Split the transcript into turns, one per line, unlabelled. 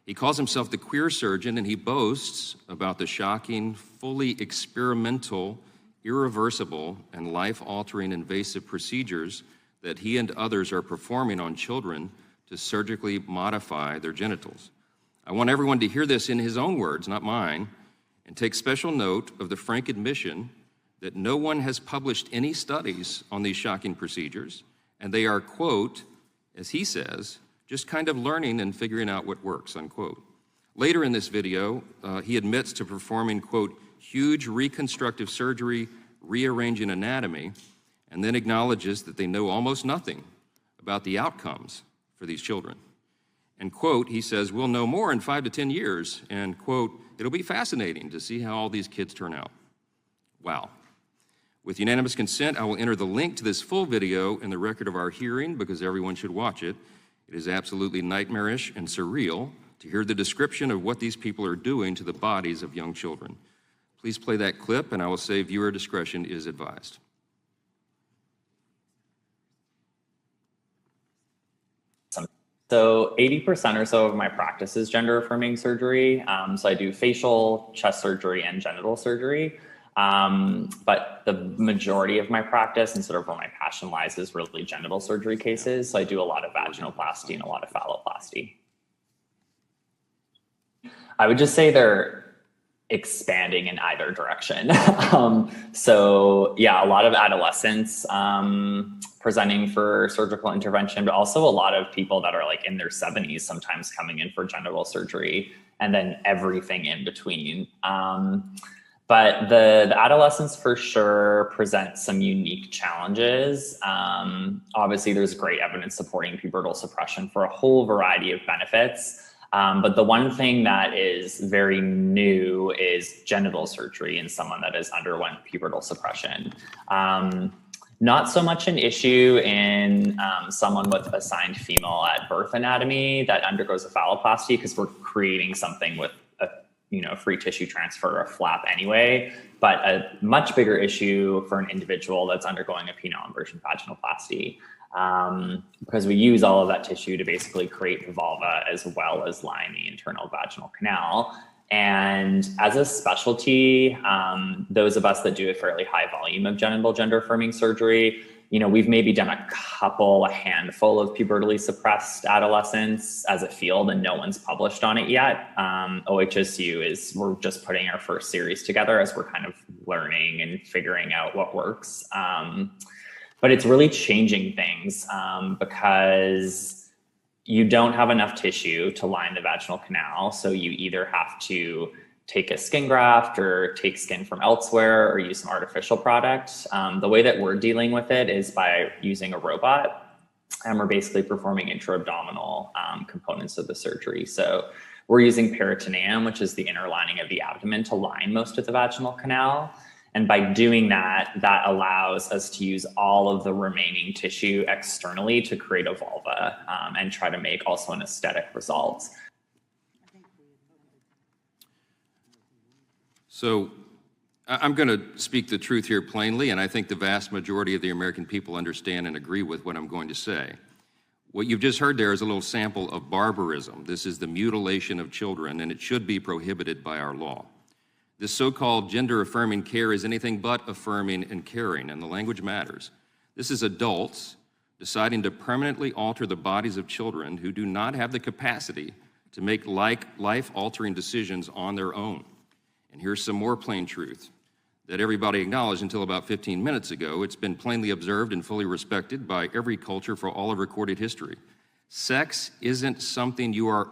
He calls himself the queer surgeon, and he boasts about the shocking, fully experimental, irreversible, and life-altering invasive procedures that he and others are performing on children to surgically modify their genitals. I want everyone to hear this in his own words, not mine, and take special note of the frank admission that no one has published any studies on these shocking procedures, and they are, quote, as he says, just kind of learning and figuring out what works, unquote. Later in this video, he admits to performing, quote, huge reconstructive surgery, rearranging anatomy, and then acknowledges that they know almost nothing about the outcomes for these children. And, quote, he says, we'll know more in 5 to 10 years, and, quote, it'll be fascinating to see how all these kids turn out. Wow. With unanimous consent, I will enter the link to this full video in the record of our hearing because everyone should watch it. It is absolutely nightmarish and surreal to hear the description of what these people are doing to the bodies of young children. Please play that clip, and I will say viewer discretion is advised.
So 80% or so of my practice is gender-affirming surgery. So I do facial, chest surgery, and genital surgery. But the majority of my practice and sort of where my passion lies is really genital surgery cases. So I do a lot of vaginoplasty and a lot of phalloplasty. I would just say they're expanding in either direction. So yeah, a lot of adolescents presenting for surgical intervention, but also a lot of people that are like in their 70s sometimes coming in for genital surgery, and then everything in between. But the adolescents for sure present some unique challenges. Obviously, there's great evidence supporting pubertal suppression for a whole variety of benefits. But the one thing that is very new is genital surgery in someone that has underwent pubertal suppression. Not so much an issue in someone with assigned female at birth anatomy that undergoes a phalloplasty, because we're creating something with free tissue transfer, or flap anyway, but a much bigger issue for an individual that's undergoing a penile inversion vaginoplasty, because we use all of that tissue to basically create the vulva as well as line the internal vaginal canal. And as a specialty, those of us that do a fairly high volume of genital gender affirming surgery, we've maybe done a handful of pubertally suppressed adolescents as a field, and no one's published on it yet. OHSU we're just putting our first series together as we're kind of learning and figuring out what works. But it's really changing things because you don't have enough tissue to line the vaginal canal. So you either have to take a skin graft or take skin from elsewhere or use some artificial product. The way that we're dealing with it is by using a robot, and we're basically performing intra-abdominal components of the surgery. So we're using peritoneum, which is the inner lining of the abdomen, to line most of the vaginal canal. And by doing that, that allows us to use all of the remaining tissue externally to create a vulva and try to make also an aesthetic result.
So I'm going to speak the truth here plainly, and I think the vast majority of the American people understand and agree with what I'm going to say. What you've just heard there is a little sample of barbarism. This is the mutilation of children, and it should be prohibited by our law. This so-called gender-affirming care is anything but affirming and caring, and the language matters. This is adults deciding to permanently alter the bodies of children who do not have the capacity to make life-altering decisions on their own. And here's some more plain truth that everybody acknowledged until about 15 minutes ago. It's been plainly observed and fully respected by every culture for all of recorded history. Sex isn't something you are